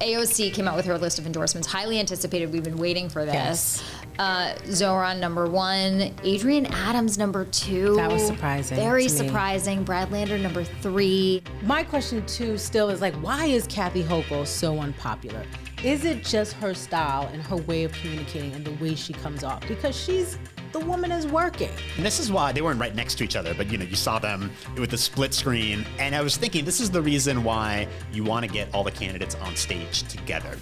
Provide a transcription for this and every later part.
AOC came out with her list of endorsements, highly anticipated. We've been waiting for this. Zoran, number 1. Adrian Adams, number 2. That was surprising. Very surprising. Brad Lander, number 3. My question, too, still is like, why is Kathy Hochul so unpopular? Is it just her style and her way of communicating and the way she comes off? Because the woman is working. And this is why they weren't right next to each other, but you saw them with the split screen. And I was thinking, this is the reason why you want to get all the candidates on stage together.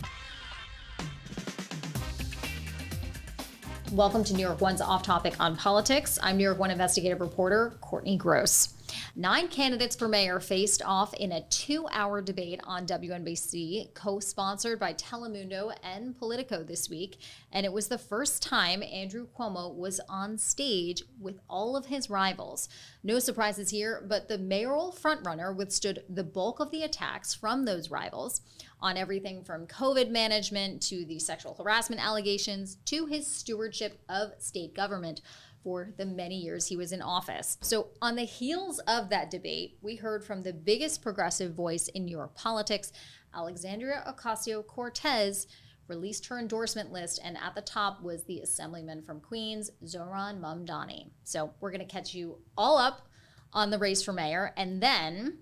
Welcome to New York One's Off Topic on Politics. I'm New York One investigative reporter Courtney Gross. 9 candidates for mayor faced off in a 2-hour debate on WNBC, co-sponsored by Telemundo and Politico this week. And it was the first time Andrew Cuomo was on stage with all of his rivals. No surprises here, but the mayoral frontrunner withstood the bulk of the attacks from those rivals on everything from COVID management to the sexual harassment allegations to his stewardship of state government for the many years he was in office. So on the heels of that debate, we heard from the biggest progressive voice in New York politics. Alexandria Ocasio-Cortez released her endorsement list, and at the top was the assemblyman from Queens, Zoran Mamdani. So we're gonna catch you all up on the race for mayor, and then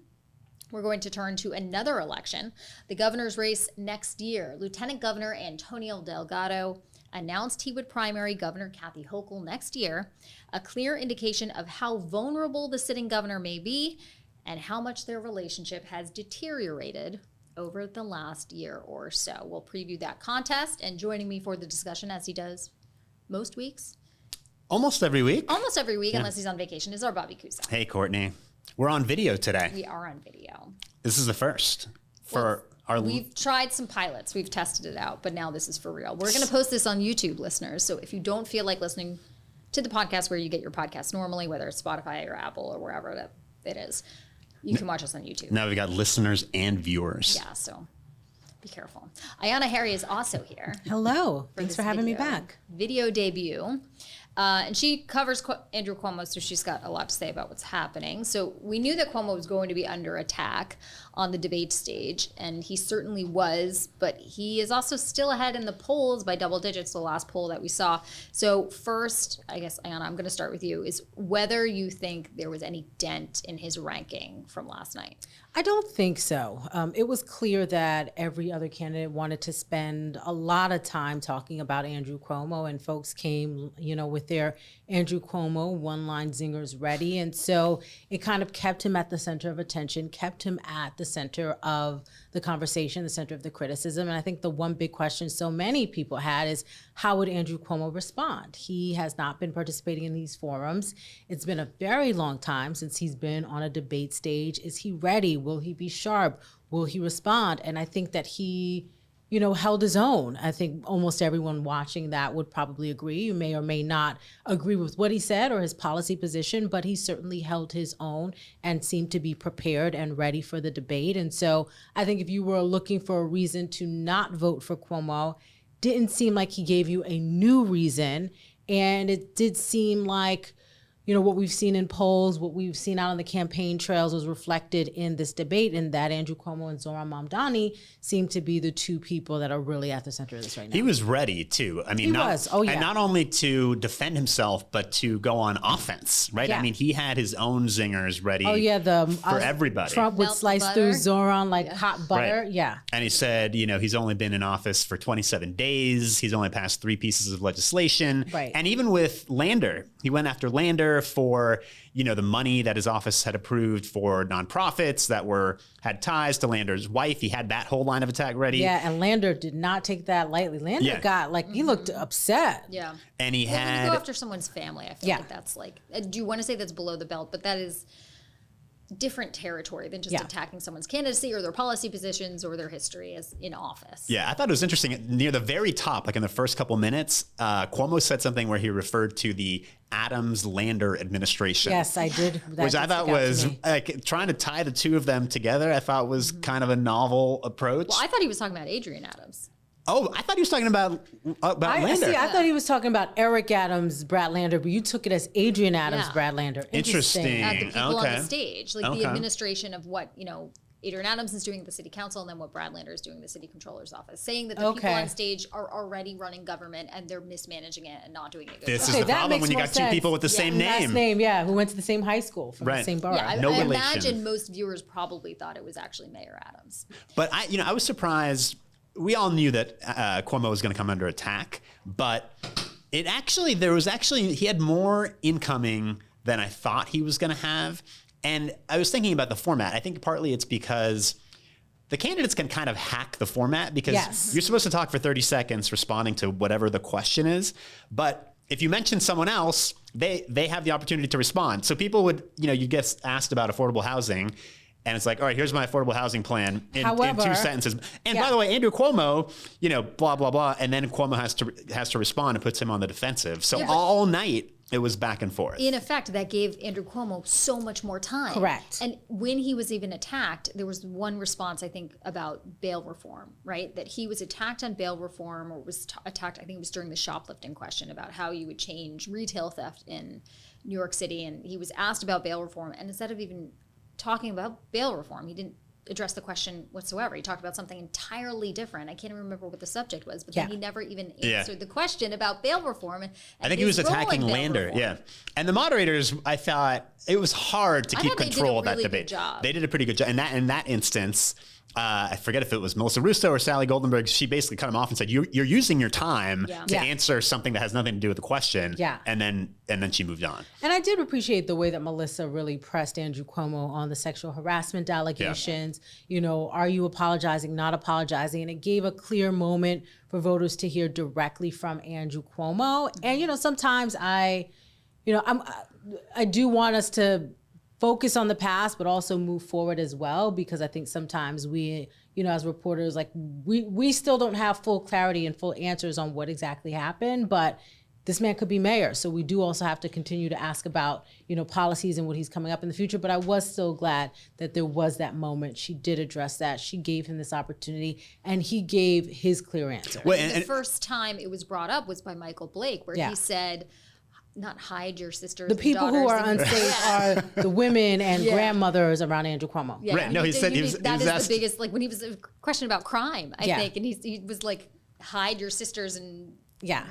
we're going to turn to another election, the governor's race next year. Lieutenant Governor Antonio Delgado announced he would primary Governor Kathy Hochul next year, a clear indication of how vulnerable the sitting governor may be and how much their relationship has deteriorated over the last year or so. We'll preview that contest, and joining me for the discussion, as he does most weeks. Almost every week. Almost every week, unless he's on vacation, is our Bobby Cusa. Hey, Courtney. We're on video today. We are on video. This is the first for We've tried some pilots. We've tested it out, but now this is for real. We're going to post this on YouTube, listeners. So if you don't feel like listening to the podcast where you get your podcast normally, whether it's Spotify or Apple or wherever that it is, you can watch us on YouTube. Now we've got listeners and viewers. Yeah, so be careful. Ayana Harry is also here. Hello. Thanks for having me back. Video debut. And she covers Andrew Cuomo, so she's got a lot to say about what's happening. So we knew that Cuomo was going to be under attack on the debate stage, and he certainly was, but he is also still ahead in the polls by double digits, the last poll that we saw. So first, I guess, Ayana, I'm going to start with you, is whether you think there was any dent in his ranking from last night. I don't think so. It was clear that every other candidate wanted to spend a lot of time talking about Andrew Cuomo, and folks came, with their Andrew Cuomo one-line zingers ready. And so it kind of kept him at the center of attention, kept him at the center of the conversation, the center of the criticism. And I think the one big question so many people had is, how would Andrew Cuomo respond? He has not been participating in these forums. It's been a very long time since he's been on a debate stage. Is he ready? Will he be sharp? Will he respond? And I think that he held his own. I think almost everyone watching that would probably agree. You may or may not agree with what he said or his policy position, but he certainly held his own and seemed to be prepared and ready for the debate. And so I think if you were looking for a reason to not vote for Cuomo, didn't seem like he gave you a new reason. And it did seem like what we've seen in polls, what we've seen out on the campaign trails was reflected in this debate, and that Andrew Cuomo and Zoran Mamdani seem to be the two people that are really at the center of this right now. He was ready too. I mean, and not only to defend himself, but to go on offense, right? Yeah. I mean, he had his own zingers ready for everybody. Trump would slice through Zoran like hot butter. Right. Yeah. And he said, he's only been in office for 27 days. He's only passed 3 pieces of legislation. Right. And even with Lander, he went after Lander for, the money that his office had approved for nonprofits that had ties to Lander's wife. He had that whole line of attack ready. Yeah, and Lander did not take that lightly. Lander got he looked upset. Yeah. And he when had you go after someone's family, I feel like that's do you want to say that's below the belt? But that is different territory than just attacking someone's candidacy or their policy positions or their history as in office. Yeah, I thought it was interesting. Near the very top, like in the first couple minutes, Cuomo said something where he referred to the Adams-Lander administration. Yes, I did. Which I thought was like trying to tie the two of them together. I thought was kind of a novel approach. Well, I thought he was talking about Adrian Adams. Oh, I thought he was talking about Lander. I thought he was talking about Eric Adams, Brad Lander, but you took it as Adrian Adams, Brad Lander. Interesting. The people on the stage, the administration of what, Adrian Adams is doing at the city council and then what Brad Lander is doing in the city controller's office, saying that the people on stage are already running government and they're mismanaging it and not doing it good. This is the problem when you got two people with the same name. Last name, who went to the same high school from the same borough. Yeah, no I relation. imagine most viewers probably thought it was actually Mayor Adams. But I was surprised. We all knew that Cuomo was going to come under attack, but he had more incoming than I thought he was going to have. And I was thinking about the format. I think partly it's because the candidates can kind of hack the format because you're supposed to talk for 30 seconds responding to whatever the question is. But if you mention someone else, they have the opportunity to respond. So people would, you get asked about affordable housing and it's like, all right, here's my affordable housing plan in 2 sentences. And by the way, Andrew Cuomo, blah, blah, blah. And then Cuomo has to respond and puts him on the defensive. So all night, it was back and forth. In effect, that gave Andrew Cuomo so much more time. Correct. And when he was even attacked, there was one response, I think, about bail reform, right? That he was attacked on bail reform or was attacked, I think it was during the shoplifting question about how you would change retail theft in New York City. And he was asked about bail reform. And instead of even talking about bail reform, he didn't address the question whatsoever. He talked about something entirely different. I can't even remember what the subject was, but then he never even answered the question about bail reform. And I think he was attacking Lander. Yeah. And the moderators, I thought it was hard to keep control of that debate. They did a pretty good job. And in that instance, I forget if it was Melissa Russo or Sally Goldenberg. She basically cut him off and said, "You're using your time to answer something that has nothing to do with the question." Yeah. And then she moved on. And I did appreciate the way that Melissa really pressed Andrew Cuomo on the sexual harassment allegations. Are you apologizing, not apologizing? And it gave a clear moment for voters to hear directly from Andrew Cuomo. And sometimes I do want us to focus on the past, but also move forward as well, because I think sometimes we, as reporters, we still don't have full clarity and full answers on what exactly happened, but this man could be mayor. So we do also have to continue to ask about, policies and what he's coming up in the future. But I was still glad that there was that moment. She did address that. She gave him this opportunity and he gave his clear answer. Well, and the first time it was brought up was by Michael Blake, where he said, not hide your sisters. The people who are unsafe are the women and grandmothers around Andrew Cuomo. Yeah, right. No, he said that is the biggest, when he was a question about crime, I think, and he was like, hide your sisters and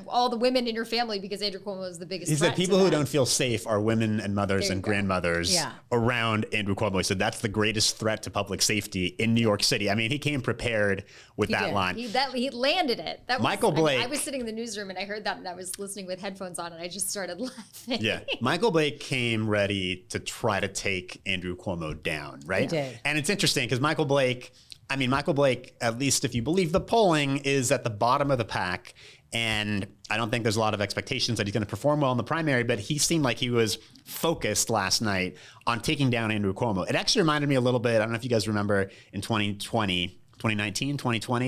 all the women in your family because Andrew Cuomo is the biggest threat. He said people who don't feel safe are women and mothers and grandmothers around Andrew Cuomo. He said that's the greatest threat to public safety in New York City. I mean, he came prepared with that line. He landed it. Michael Blake. I was sitting in the newsroom and I heard that and I was listening with headphones on and I just started laughing. Yeah. Michael Blake came ready to try to take Andrew Cuomo down, right? He did. And it's interesting because Michael Blake, at least if you believe the polling, is at the bottom of the pack. And I don't think there's a lot of expectations that he's going to perform well in the primary, but he seemed like he was focused last night on taking down Andrew Cuomo. It actually reminded me a little bit, I don't know if you guys remember in 2020,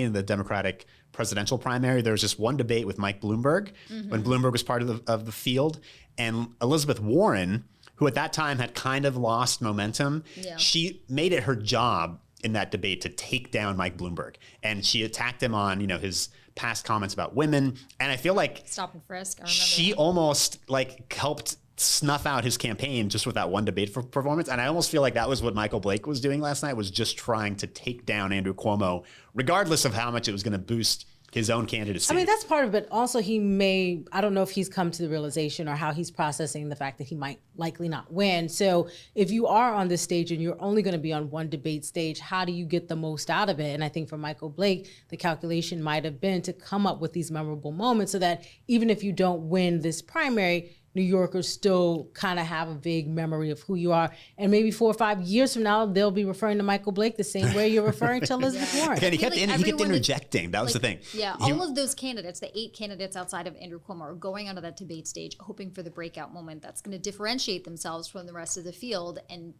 in the Democratic presidential primary, there was just one debate with Mike Bloomberg when Bloomberg was part of the field. And Elizabeth Warren, who at that time had kind of lost momentum, she made it her job in that debate to take down Mike Bloomberg. And she attacked him on, his past comments about women. And I feel like stop and frisk. She almost helped snuff out his campaign just with that one debate performance. And I almost feel like that was what Michael Blake was doing last night, was just trying to take down Andrew Cuomo, regardless of how much it was going to boost his own candidacy. That's part of it. Also, I don't know if he's come to the realization or how he's processing the fact that he might likely not win. So if you are on this stage and you're only going to be on one debate stage, how do you get the most out of it? And I think for Michael Blake, the calculation might have been to come up with these memorable moments so that even if you don't win this primary, New Yorkers still kind of have a vague memory of who you are. And maybe 4 or 5 years from now, they'll be referring to Michael Blake the same way you're referring to Elizabeth Warren. Again, he kept interjecting. That was the thing. Yeah, all of those candidates, the 8 candidates outside of Andrew Cuomo, are going onto that debate stage hoping for the breakout moment that's going to differentiate themselves from the rest of the field and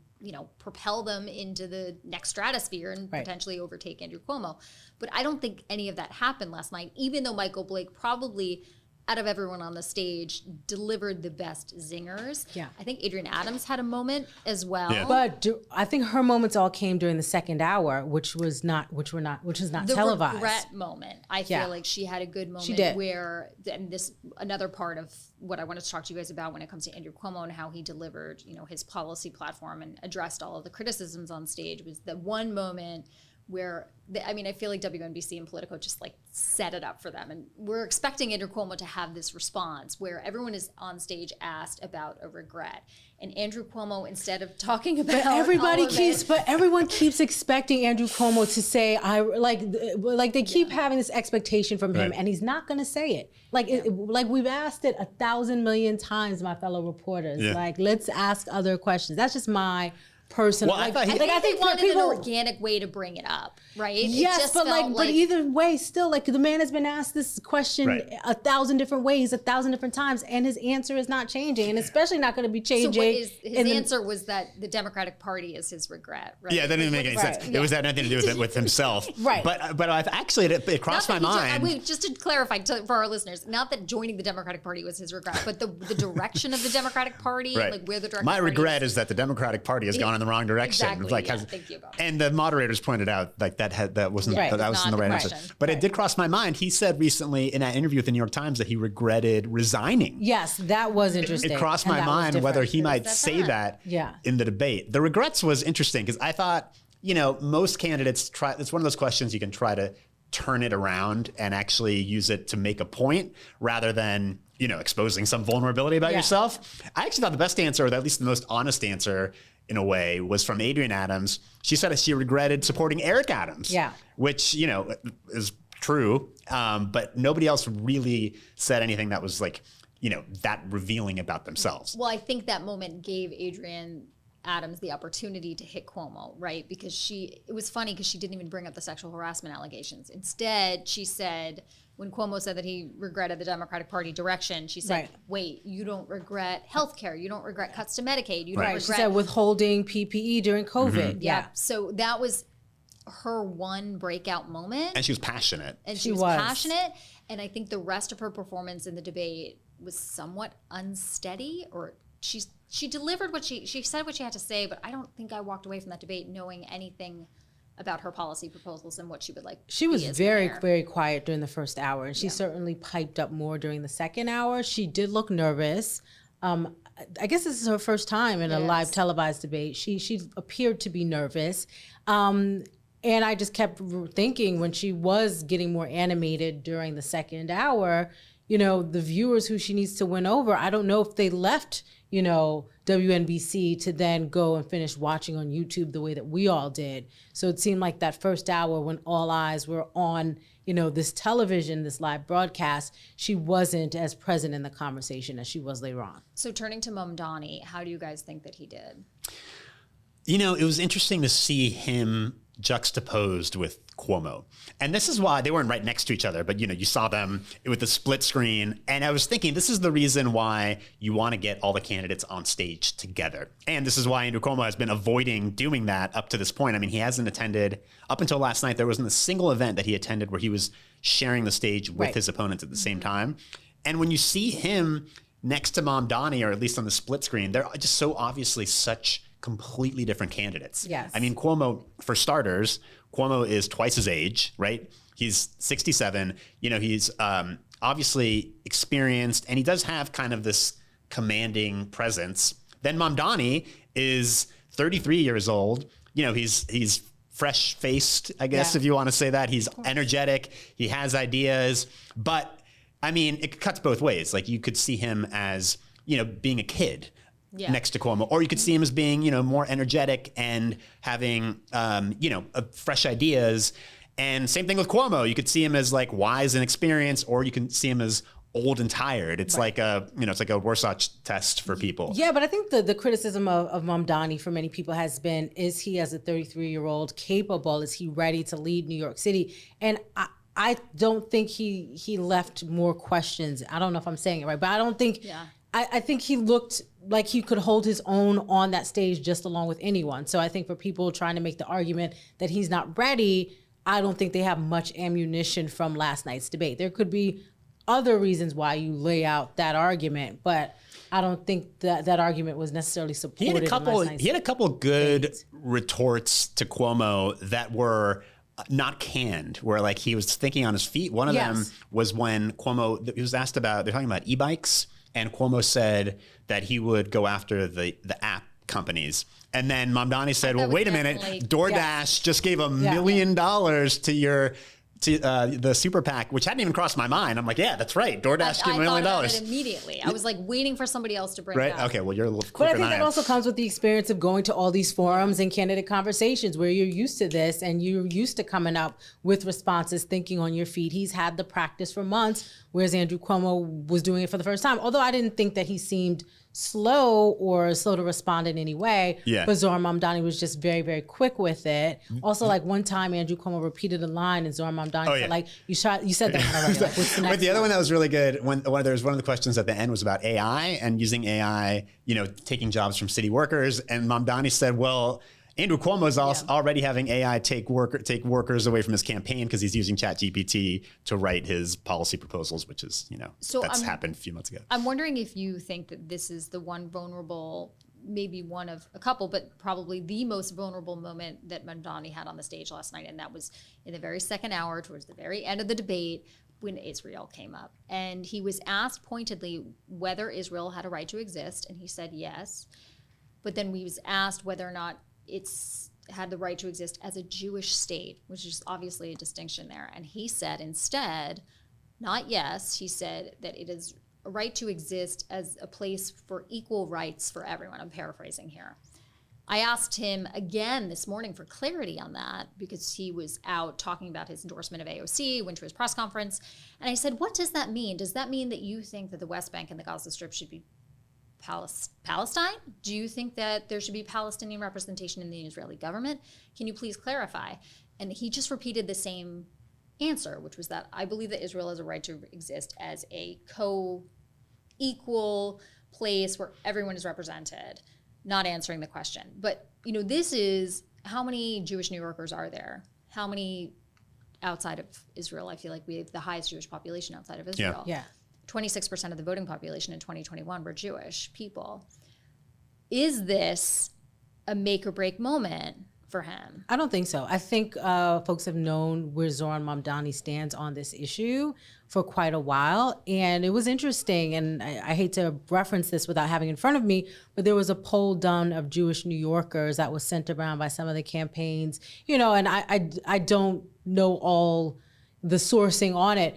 propel them into the next stratosphere and potentially overtake Andrew Cuomo. But I don't think any of that happened last night, even though Michael Blake probably out of everyone on the stage, delivered the best zingers. Yeah. I think Adrienne Adams had a moment as well. Yeah. But I think her moments all came during the second hour, which is not The televised. regret moment, I Yeah. feel like she had a good moment did. where, and this another part of what I wanted to talk to you guys about when it comes to Andrew Cuomo and how he delivered, his policy platform and addressed all of the criticisms on stage, was the one moment where, I feel like WNBC and Politico just like set it up for them. And we're expecting Andrew Cuomo to have this response where everyone is on stage asked about a regret. And Andrew Cuomo, instead of talking about everyone keeps expecting Andrew Cuomo to say, like they keep having this expectation from him, Right. and he's not going to say it. Like we've asked it 1,000 million times, my fellow reporters. Yeah. Like, let's ask other questions. That's just my personal. Well, I thought I he- think they for wanted an organic way to bring it up, right? It Yes, just but felt but either way, still, like the man has been asked this question Right. 1,000 different ways, 1,000 different times, and his answer is not changing, and especially not going to be So changing. what is his answer was that the Democratic Party is his regret, right? Yeah, that didn't make any Right. sense. It was had nothing to do with it with himself. Right. But actually, it crossed my mind. Just to clarify for our listeners, not that joining the Democratic Party was his regret, but the direction of the Democratic Party, Right. like where the direction. My of the party regret is that the Democratic Party has gone in the wrong direction. Exactly, Like, yeah, thank you. and the moderators pointed out like that wasn't Right. that wasn't Not the right the answer. question. But it did cross my mind. He said recently in that interview with the New York Times that he regretted resigning. Yes, that was interesting. It crossed and my that was mind whether different. he might said say that Yeah. in the debate. The regrets was interesting because I thought, most candidates try. It's one of those questions you can try to turn it around and actually use it to make a point rather than exposing some vulnerability about Yeah. yourself. I actually thought the best answer, or at least the most honest answer in a way, was from Adrienne Adams. She said that she regretted supporting Eric Adams, Yeah. which is true, but nobody else really said anything that was like that revealing about themselves. Well, I think that moment gave Adrienne Adams the opportunity to hit Cuomo, right? Because it was funny because she didn't even bring up the sexual harassment allegations. Instead, she said, when Cuomo said that he regretted the Democratic Party direction, she said, Right. wait, you don't regret healthcare. You don't regret cuts to Medicaid. You Right. don't Right. She regret. said withholding PPE during COVID. Yeah. So that was her one breakout moment. And she was passionate. And She she was was. passionate. And I think the rest of her performance in the debate was somewhat unsteady, or she delivered what she said what she had to say, but I don't think I walked away from that debate knowing anything about her policy proposals and what she would like. She was be as very, mayor. very quiet during the first hour, and she certainly piped up more during the second hour. She did look nervous. I guess this is her first time in a live Yes. televised debate. She appeared to be nervous. And I just kept thinking when she was getting more animated during the second hour, the viewers who she needs to win over, I don't know if they left, WNBC to then go and finish watching on YouTube the way that we all did. So it seemed like that first hour when all eyes were on, this television, this live broadcast, she wasn't as present in the conversation as she was later on. So turning to Mamdani, how do you guys think that he did? It was interesting to see him juxtaposed with Cuomo. And this is why they weren't right next to each other, but you saw them with the split screen. And I was thinking, this is the reason why you want to get all the candidates on stage together. And this is why Andrew Cuomo has been avoiding doing that up to this point. I mean, he hasn't attended, up until last night, there wasn't a single event that he attended where he was sharing the stage with Right. his opponents at the same time. And when you see him next to Mamdani, or at least on the split screen, they're just so obviously such completely different candidates. Yes. I mean, Cuomo, for starters, Cuomo is twice his age, right? He's 67. He's obviously experienced, and he does have kind of this commanding presence. Then Mamdani is 33 years old. He's fresh-faced, I guess, if you want to say that. He's energetic. He has ideas. But, I mean, it cuts both ways. Like, you could see him as, being a kid. Yeah. Next to Cuomo, or you could see him as being, more energetic and having, fresh ideas. And same thing with Cuomo. You could see him as like wise and experienced, or you can see him as old and tired. It's like it's like a Warsaw test for people. Yeah, but I think the criticism of Mamdani for many people has been, is he as a 33-year-old capable? Is he ready to lead New York City? And I don't think he left more questions. I don't know if I'm saying it right, but I don't think, I think he looked like he could hold his own on that stage just along with anyone. So I think for people trying to make the argument that he's not ready, I don't think they have much ammunition from last night's debate. There could be other reasons why you lay out that argument, but I don't think that argument was necessarily supported. He had a couple good retorts to Cuomo that were not canned, where like he was thinking on his feet. One of them was when Cuomo, he was asked about, they're talking about e-bikes, and Cuomo said that he would go after the app companies. And then Mamdani said, well, wait a minute, DoorDash just gave $1 million to the super PAC, which hadn't even crossed my mind. I'm like, yeah, that's right. DoorDash gave $1 million. I thought about it immediately. I was like waiting for somebody else to bring it up. Okay, well, you're a little But quicker I think than I that am. also comes with the experience of going to all these forums and candidate conversations where you're used to this and you're used to coming up with responses, thinking on your feet. He's had the practice for months, whereas Andrew Cuomo was doing it for the first time. Although I didn't think that he seemed slow to respond in any way. Yeah. But Zoran Mamdani was just very, very quick with it. Also, like one time Andrew Cuomo repeated a line and Zoran Mamdani said, like, you said that one already. Like, what's the next But the other one that was really good, there was one of the questions at the end was about AI and using AI, taking jobs from city workers. And Mamdani said, well, Andrew Cuomo is already having AI take workers away from his campaign because he's using ChatGPT to write his policy proposals, which is, that's happened a few months ago. I'm wondering if you think that this is the one vulnerable, maybe one of a couple, but probably the most vulnerable moment that Mamdani had on the stage last night. And that was in the very second hour, towards the very end of the debate, when Israel came up. And he was asked pointedly whether Israel had a right to exist. And he said yes. But then he was asked whether or not it's had the right to exist as a Jewish state, which is obviously a distinction there. And he said instead, not yes, he said that it is a right to exist as a place for equal rights for everyone. I'm paraphrasing here. I asked him again this morning for clarity on that because he was out talking about his endorsement of AOC, went to his press conference. And I said, what does that mean? Does that mean that you think that the West Bank and the Gaza Strip should be Palestine? Do you think that there should be Palestinian representation in the Israeli government? Can you please clarify? And he just repeated the same answer, which was that I believe that Israel has a right to exist as a co-equal place where everyone is represented, not answering the question. But, this is, how many Jewish New Yorkers are there? How many outside of Israel? I feel like we have the highest Jewish population outside of Israel. Yeah. 26% of the voting population in 2021 were Jewish people. Is this a make or break moment for him? I don't think so. I think folks have known where Zoran Mamdani stands on this issue for quite a while. And it was interesting, and I hate to reference this without having it in front of me, but there was a poll done of Jewish New Yorkers that was sent around by some of the campaigns, and I don't know all the sourcing on it.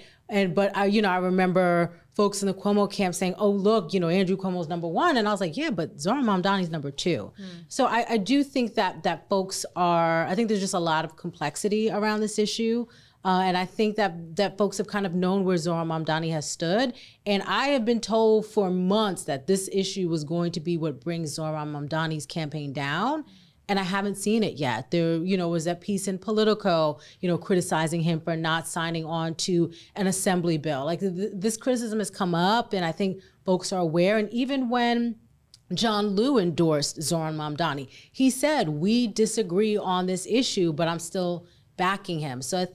But I remember folks in the Cuomo camp saying, oh, look, Andrew Cuomo's number one. And I was like, yeah, but Zoran Mamdani's number two. So I do think that folks I think there's just a lot of complexity around this issue. And I think that folks have kind of known where Zoran Mamdani has stood. And I have been told for months that this issue was going to be what brings Zoran Mamdani's campaign down. And I haven't seen it yet. There, was that piece in Politico, criticizing him for not signing on to an assembly bill. Like this criticism has come up, and I think folks are aware. And even when John Liu endorsed Zoran Mamdani, he said, we disagree on this issue, but I'm still backing him. So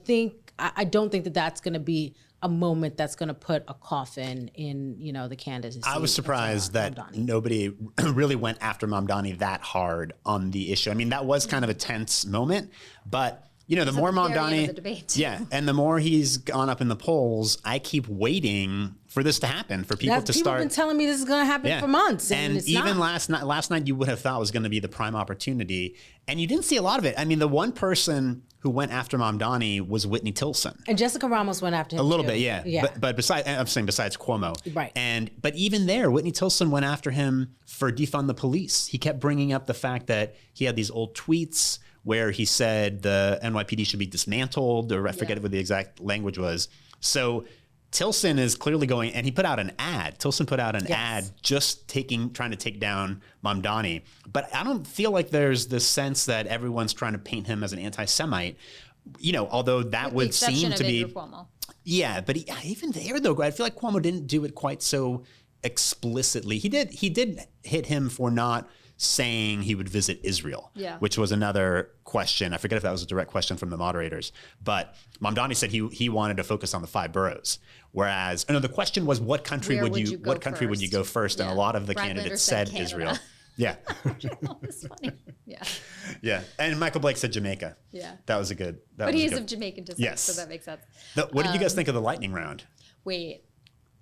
I don't think that that's going to be a moment that's going to put a coffin in, the candidacy. I was surprised that nobody really went after Mamdani that hard on the issue. I mean, that was kind of a tense moment, but the more Mamdani, and the more he's gone up in the polls, I keep waiting for this to happen, for people to start. People have been telling me this is going to happen for months, and it's even not. last night, you would have thought was going to be the prime opportunity, and you didn't see a lot of it. I mean, the one person who went after Mamdani was Whitney Tilson. And Jessica Ramos went after him a little too. bit, yeah. But besides Cuomo, right? But even there, Whitney Tilson went after him for defund the police. He kept bringing up the fact that he had these old tweets where he said the NYPD should be dismantled, or I forget what the exact language was. So Tilson is clearly going, and he put out an ad. Tilson put out an ad just trying to take down Mamdani. But I don't feel like there's this sense that everyone's trying to paint him as an anti-Semite, although that would seem to be. Yeah, but even there though, I feel like Cuomo didn't do it quite so explicitly. He did hit him for not saying he would visit Israel, Yeah. which was another question. I forget if that was a direct question from the moderators, but Mamdani said he wanted to focus on the 5 boroughs. Whereas, no, the question was what country Where would would you you go go first? And Yeah. a lot of the Brad candidates Lander said said Canada. Israel. Yeah. That's funny. Yeah. Yeah. And Michael Blake said Jamaica. Yeah. That was a good. But he is of Jamaican descent, Yes. so that makes sense. What did you guys think of the lightning round? Wait,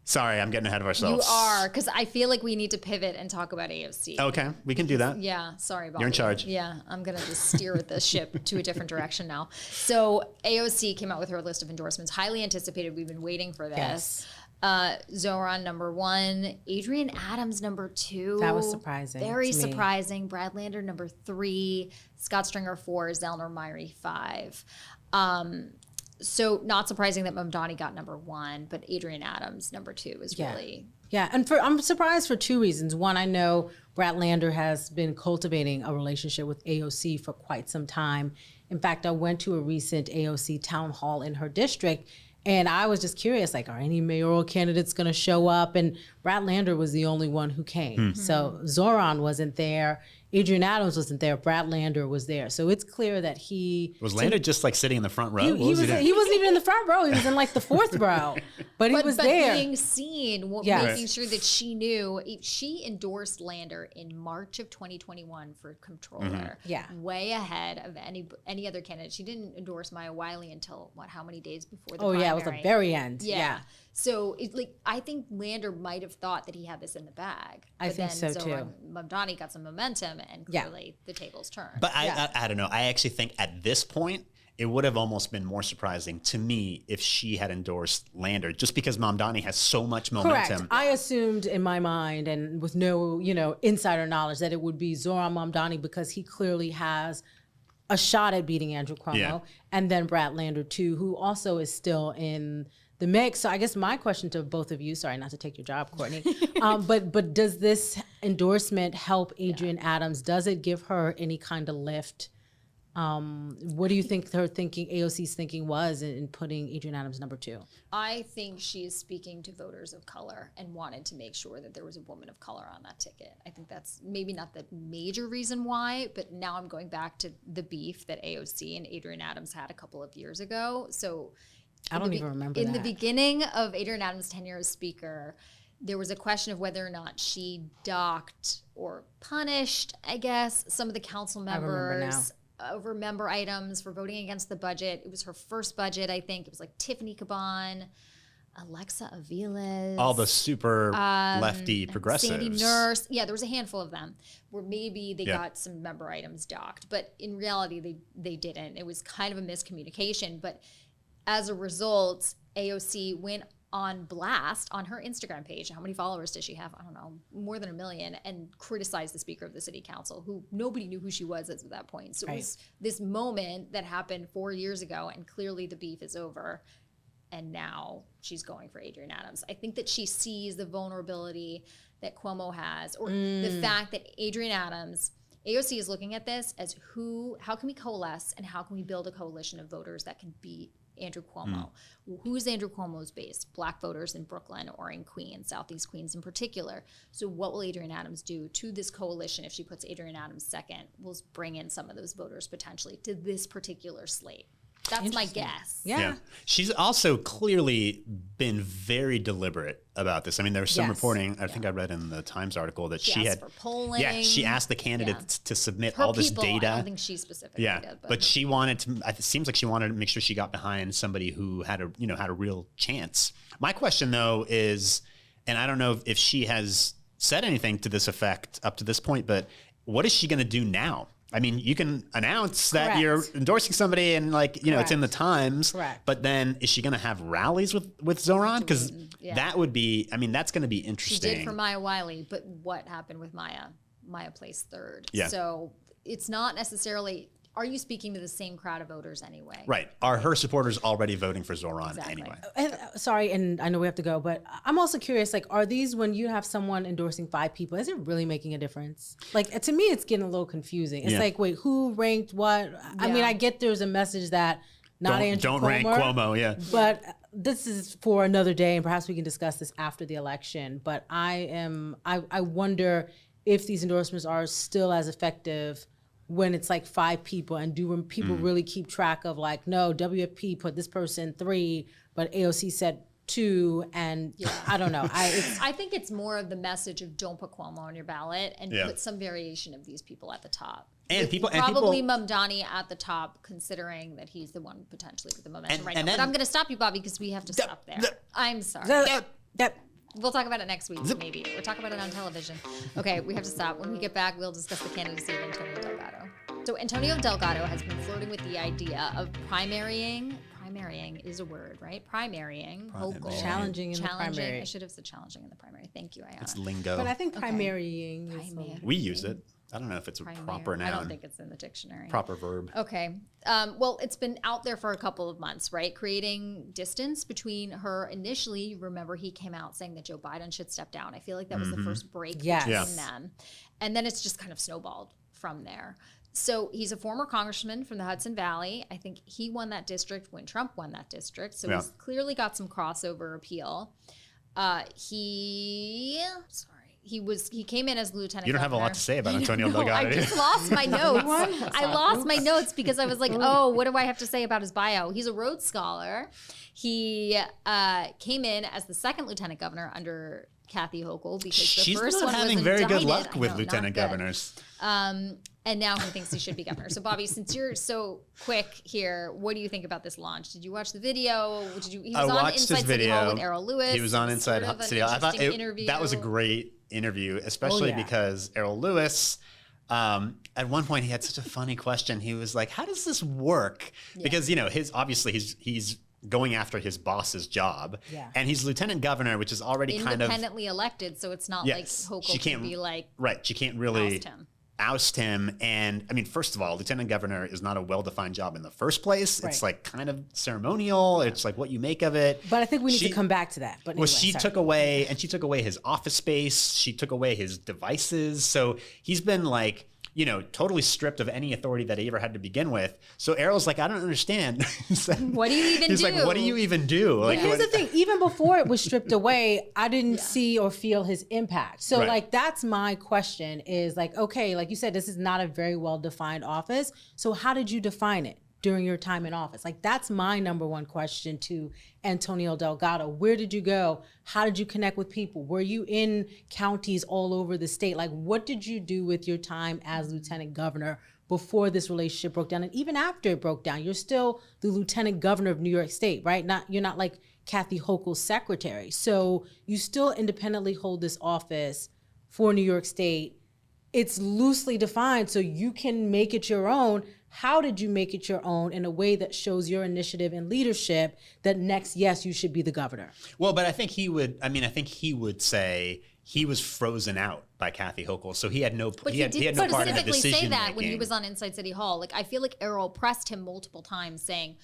Sorry, I'm getting ahead of you ourselves. are, because I feel like we need to pivot and talk about AOC. Okay, we can do that. Yeah, sorry, Bobby. You're in charge. Yeah, I'm going to just steer with this ship to a different direction now. So AOC came out with her list of endorsements, highly anticipated. We've been waiting for this. Zoran number 1, Adrian Adams number 2. That was surprising Very to me. surprising. Brad Lander number 3, Scott Stringer 4, Zellner Myrie 5. So not surprising that Mamdani got number 1, but Adrian Adams number 2 is really. Yeah, and I'm surprised for 2 reasons. One, I know Brad Lander has been cultivating a relationship with AOC for quite some time. In fact, I went to a recent AOC town hall in her district, and I was just curious, like, are any mayoral candidates going to show up? And Brad Lander was the only one who came. So Zoran wasn't there. Adrian Adams wasn't there. Brad Lander was there. So it's clear that Was Lander just like sitting in the front row? he What was he doing? wasn't even in the front row. He was in like the 4th row. But he was but there. being seen, Yes. making sure that she knew. She endorsed Lander in March of 2021 for comptroller. Yeah. Way ahead of any other candidate. She didn't endorse Maya Wiley until how many days before the Oh, primary? yeah, it was the very end. Yeah. So I think Lander might have thought that he had this in the bag. I But think then so, too. Mamdani got some momentum, and clearly the tables turned. But I don't know. I actually think at this point, it would have almost been more surprising to me if she had endorsed Lander, just because Mamdani has so much momentum. Correct. I assumed in my mind and with no, insider knowledge that it would be Zoran Mamdani because he clearly has a shot at beating Andrew Cuomo. Yeah. And then Brad Lander too, who also is still in the mix. So I guess my question to both of you, sorry not to take your job, Courtney, but does this endorsement help Adrian Adams? Does it give her any kind of lift? What do you think AOC's thinking was in putting Adrian Adams number 2? I think she is speaking to voters of color and wanted to make sure that there was a woman of color on that ticket. I think that's maybe not the major reason why, but now I'm going back to the beef that AOC and Adrian Adams had a couple of years ago. So I don't even remember in that. the beginning of Adrian Adams' tenure as speaker, there was a question of whether or not she docked or punished, I guess, some of the council remember members over member items for voting against the budget. It was her first budget, I think. It was like Tiffany Caban, Alexa Aviles. All the super lefty progressives. Sandy Nurse. Yeah, there was a handful of them where maybe they got some member items docked. But in reality, they didn't. It was kind of a miscommunication. But as a result, AOC went on blast on her Instagram page. How many followers does she have? I don't know, more than 1 million, and criticized the Speaker of the City Council, who nobody knew who she was at that point. So it was this moment that happened 4 years ago, and clearly the beef is over. And now she's going for Adrian Adams. I think that she sees the vulnerability that Cuomo has, or the fact that Adrian Adams, AOC is looking at this as how can we coalesce and how can we build a coalition of voters that can beat Andrew Cuomo. Who's Andrew Cuomo's base? Black voters in Brooklyn or in Queens, Southeast Queens in particular. So what will Adrian Adams do to this coalition if she puts Adrian Adams second? Will bring in some of those voters potentially to this particular slate. That's my guess. Yeah. She's also clearly been very deliberate about this. I mean, there was some reporting, I think I read in the Times article that she asked had for polling. Yeah, she asked the candidates to submit Her all this people, data. I don't think she specifically did. But she wanted to. It seems like she wanted to make sure she got behind somebody who had a real chance. My question though is, and I don't know if she has said anything to this effect up to this point, but what is she going to do now? I mean, you can announce that you're endorsing somebody and it's in the Times. Correct. But then is she going to have rallies with Zoran? Because that would be, that's going to be interesting. She did for Maya Wiley, but what happened with Maya? Maya placed third. Yeah. So it's not necessarily, are you speaking to the same crowd of voters anyway? Right. Are her supporters already voting for Zoran anyway? And, sorry, and I know we have to go, but I'm also curious, are these, when you have someone endorsing 5 people, is it really making a difference? To me, it's getting a little confusing. It's wait, who ranked what? I mean, I get there's a message that Andrew don't Cuomo, rank Cuomo, but this is for another day, and perhaps we can discuss this after the election. But I wonder if these endorsements are still as effective when it's like 5 people, and do people really keep track of like, no, WFP put this person 3, but AOC said 2, and I don't know. I think it's more of the message of don't put Cuomo on your ballot and put some variation of these people at the top. And Probably Mamdani at the top, considering that he's the one potentially with the momentum right now. But I'm going to stop you, Bobby, because we have to stop there. I'm sorry. We'll talk about it next week, maybe. We'll talk about it on television. Okay, we have to stop. When we get back, we'll discuss the candidacy of Antonio Delgado. So Antonio Delgado has been flirting with the idea of primarying is a word, right? Primarying. Hochul. Challenging in the primary. I should have said challenging in the primary. Thank you, Ayana. It's lingo. But I think primarying is we use it. I don't know if it's a proper noun. I don't think it's in the dictionary. Proper verb. Okay. Well, it's been out there for a couple of months, right? Creating distance between her. Initially, remember, he came out saying that Joe Biden should step down. I feel like that was the first break between them. And then it's just kind of snowballed from there. So he's a former congressman from the Hudson Valley. I think he won that district when Trump won that district. So he's clearly got some crossover appeal. He came in as lieutenant governor. You don't have a lot to say about Antonio Delgado. I just lost my notes. I lost my notes because I was like, oh, what do I have to say about his bio? He's a Rhodes Scholar. He came in as the second lieutenant governor under Kathy Hochul because She's the first not one having was very indicted. good luck with I know, lieutenant not good. governors. And now he thinks he should be governor. So, Bobby, since you're so quick here, what do you think about this launch? Did you watch the video? He was on Inside City Hall with Errol Lewis. He was on Inside City Hall. I thought that was a great interview, especially because Errol Lewis, at one point he had such a funny question. He was like, how does this work? Because, he's going after his boss's job. And he's lieutenant governor, which is already kind of independently elected. So it's not like Hochul can be like, she can't really oust him. And I mean, first of all, lieutenant governor is not a well-defined job in the first place. It's like kind of ceremonial. It's like what you make of it. But I think we need to come back to that. But anyway, she took away his office space. She took away his devices. So he's been like, totally stripped of any authority that he ever had to begin with. So Errol's like, I don't understand. What do you even do? He's like, what do you even do? But here's the thing, even before it was stripped away, I didn't see or feel his impact. So that's my question is like, okay, like you said, this is not a very well-defined office. So how did you define it during your time in office? Like that's my number one question to Antonio Delgado. Where did you go? How did you connect with people? Were you in counties all over the state? Like what did you do with your time as lieutenant governor before this relationship broke down? And even after it broke down, you're still the lieutenant governor of New York State, right? You're not like Kathy Hochul's secretary. So you still independently hold this office for New York State. It's loosely defined, so you can make it your own. How did you make it your own in a way that shows your initiative and leadership that next, yes, you should be the governor? Well, but I think he would say he was frozen out by Kathy Hochul, so he had no part in the decision making. But he did specifically say that when he was on Inside City Hall. Like I feel like Errol pressed him multiple times saying,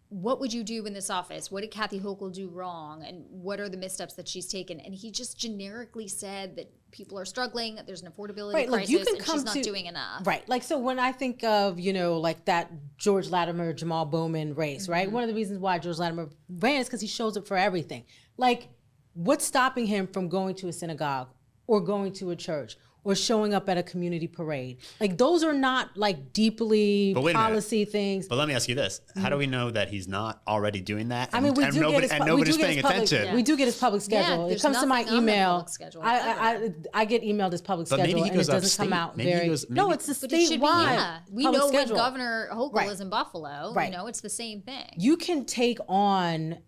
what would you do in this office? What did Kathy Hochul do wrong? And what are the missteps that she's taken? And he just generically said that people are struggling, there's an affordability crisis, and she's not doing enough. Right. Like, so when I think of, like that George Latimer, Jamal Bowman race, right? One of the reasons why George Latimer ran is because he shows up for everything. Like, what's stopping him from going to a synagogue or going to a church or showing up at a community parade? Like those are not like deeply policy things. But let me ask you this. How do we know that he's not already doing that? I mean, nobody's paying attention. We do get his public schedule. It comes to my email. I get emailed his public schedule and it doesn't come out No, it's the statewide. We know when Governor Hochul is in Buffalo. Right. It's the same thing. You can take on,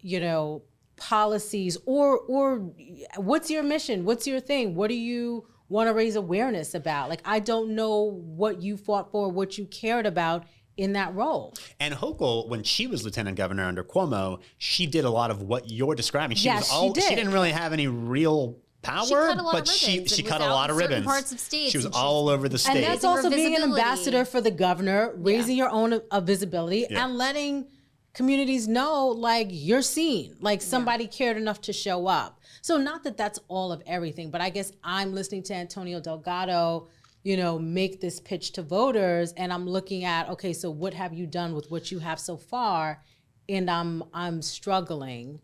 policies or what's your mission? What's your thing? What do you want to raise awareness about? Like, I don't know what you fought for, what you cared about in that role. And Hochul, when she was lieutenant governor under Cuomo, she did a lot of what you're describing. She didn't really have any real power, but she cut a lot of ribbons. Parts of states. She was all over the state. And that's also being an ambassador for the governor, raising your own visibility and letting communities know, like, you're seen, like somebody cared enough to show up. So not that that's all of everything, but I guess I'm listening to Antonio Delgado, make this pitch to voters, and I'm looking at, okay, so what have you done with what you have so far? And I'm struggling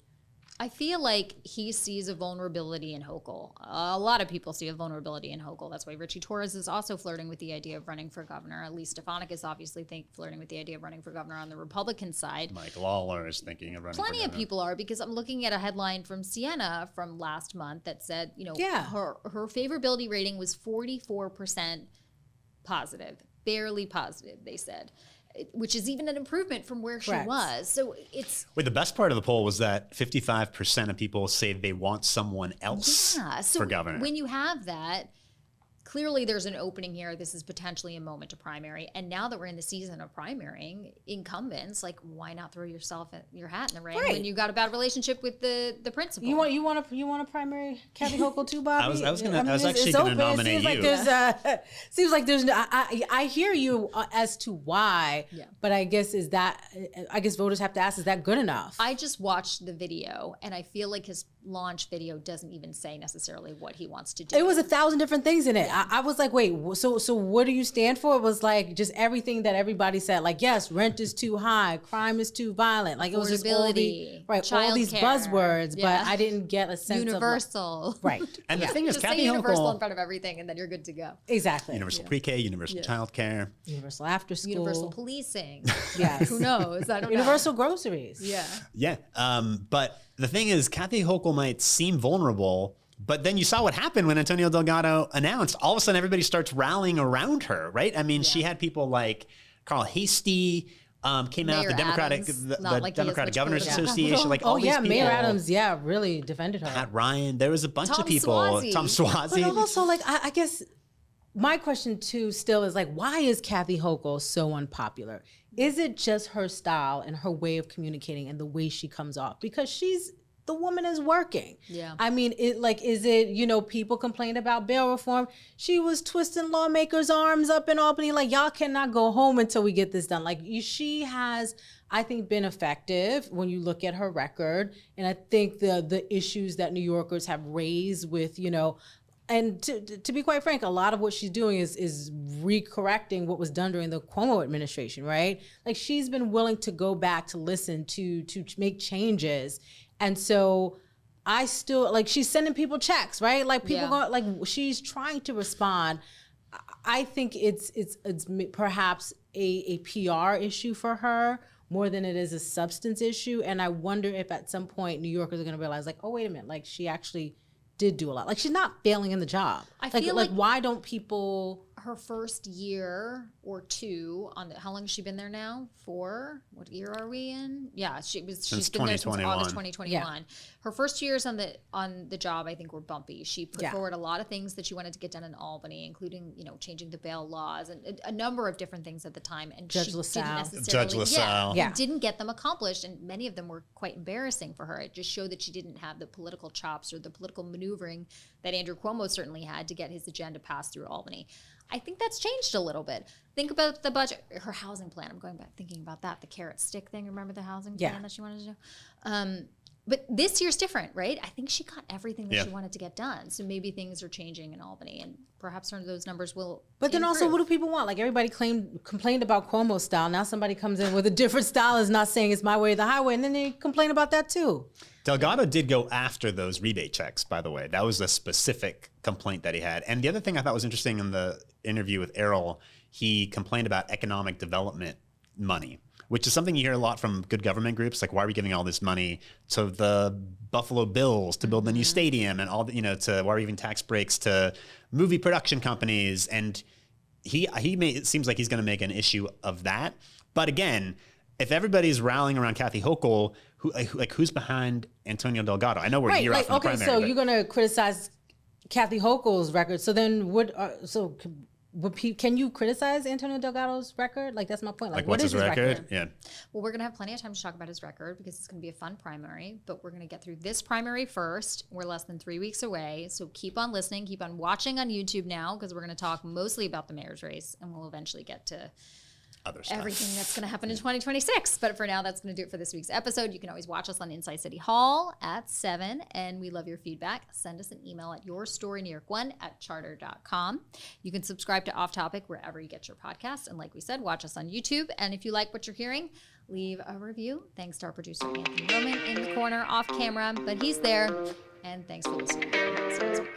I feel like he sees a vulnerability in Hochul. A lot of people see a vulnerability in Hochul. That's why Richie Torres is also flirting with the idea of running for governor. At least Stefanik is obviously flirting with the idea of running for governor on the Republican side. Mike Lawler is thinking of running Plenty for of governor. people are, because I'm looking at a headline from Siena from last month that said, Yeah. her favorability rating was 44% positive, barely positive, they said, which is even an improvement from where Correct. she was. So it's Wait, the best part of the poll was that 55% of people say they want someone else so for governor. when you have that, clearly there's an opening here. This is potentially a moment to primary. And now that we're in the season of primarying incumbents, like, why not throw your hat in the ring Right. when you got a bad relationship with the principal? You want a primary Kathy Hochul too, Bobby? I was actually it's gonna open. nominate Seems like you. there's seems like there's I hear you as to why, Yeah. but I guess voters have to ask, is that good enough? I just watched the video, and I feel like his launch video doesn't even say necessarily what he wants to do. It was 1,000 different things in it. I was like, wait, so what do you stand for? It was like just everything that everybody said. Like, yes, rent is too high, crime is too violent. Like, it was just all Affordability, all these childcare. buzzwords, Yeah. but I didn't get a sense universal. of right. And the thing is, Just Kathy say universal in Hochul, front of everything, and then you're good to go. Exactly. universal pre-K, universal childcare. Universal after school. Universal policing. Yes. Who knows? I don't Universal groceries. know. Yeah. Yeah. But the thing is, Kathy Hochul might seem vulnerable, but then you saw what happened when Antonio Delgado announced. All of a sudden, everybody starts rallying around her, right? I mean, she had people like Carl Hasty came out, Mayor the Democratic, Adams, the not like he has Democratic much Governors political Association, like all oh these yeah, people. Mayor Adams, really defended her. Pat Ryan. There was a bunch Tom of people. Suozzi. Tom Suozzi. But also, like, I guess my question too still is like, why is Kathy Hochul so unpopular? Is it just her style and her way of communicating and the way she comes off? Because the woman is working. Yeah. I mean, is it, people complain about bail reform. She was twisting lawmakers' arms up in Albany, like, y'all cannot go home until we get this done. Like, she has, I think, been effective when you look at her record. And I think the issues that New Yorkers have raised with, and to be quite frank, a lot of what she's doing is recorrecting what was done during the Cuomo administration, right? Like, she's been willing to go back to listen, to make changes. And so I still, like, she's sending people checks, right? Like, people go, like, she's trying to respond. I think it's perhaps a PR issue for her more than it is a substance issue. And I wonder if at some point New Yorkers are going to realize, like, oh, wait a minute, like, she actually did do a lot. Like, she's not failing in the job. I feel like why don't people... Her first year or two how long has she been there now? 4? What year are we in? Yeah, she's been there since 2021. August 2021. Yeah. Her first 2 years on the job, I think, were bumpy. She put forward a lot of things that she wanted to get done in Albany, including changing the bail laws and a number of different things at the time. And Judge she LaSalle. didn't necessarily, Judge LaSalle. Yeah. didn't get them accomplished, and many of them were quite embarrassing for her. It just showed that she didn't have the political chops or the political maneuvering that Andrew Cuomo certainly had to get his agenda passed through Albany. I think that's changed a little bit. Think about the budget, her housing plan. I'm going back thinking about that, the carrot stick thing. Remember the housing plan that she wanted to do? But this year's different, right? I think she got everything that she wanted to get done. So maybe things are changing in Albany, and perhaps some of those numbers will But then also, what do people want? Like, everybody complained about Cuomo's style. Now somebody comes in with a different style, is not saying it's my way or the highway, and then they complain about that too. Delgado did go after those rebate checks, by the way. That was a specific complaint that he had. And the other thing I thought was interesting in the interview with Errol, he complained about economic development money, which is something you hear a lot from good government groups. Like, why are we giving all this money to the Buffalo Bills to build the new stadium, and all the, to why are we giving tax breaks to movie production companies? And it seems like he's going to make an issue of that. But again, if everybody's rallying around Kathy Hochul, who's behind Antonio Delgado? I know we're a year out from the primary. So you're going to criticize Kathy Hochul's record. So then can you criticize Antonio Delgado's record? Like, that's my point. Like, what's what is his record? Yeah. Well, we're going to have plenty of time to talk about his record because it's going to be a fun primary, but we're going to get through this primary first. We're less than 3 weeks away. So keep on listening, keep on watching on YouTube now, because we're going to talk mostly about the mayor's race, and we'll eventually get to other stuff. Everything that's going to happen in 2026. But for now, that's going to do it for this week's episode. You can always watch us on Inside City Hall at 7, and we love your feedback. Send us an email at yourstoryNewYork1@charter.com. You can subscribe to Off Topic wherever you get your podcast, and like we said, watch us on YouTube. And if you like what you're hearing, leave a review. Thanks to our producer, Anthony Roman, in the corner off camera, but he's there. And thanks for listening. See you next week.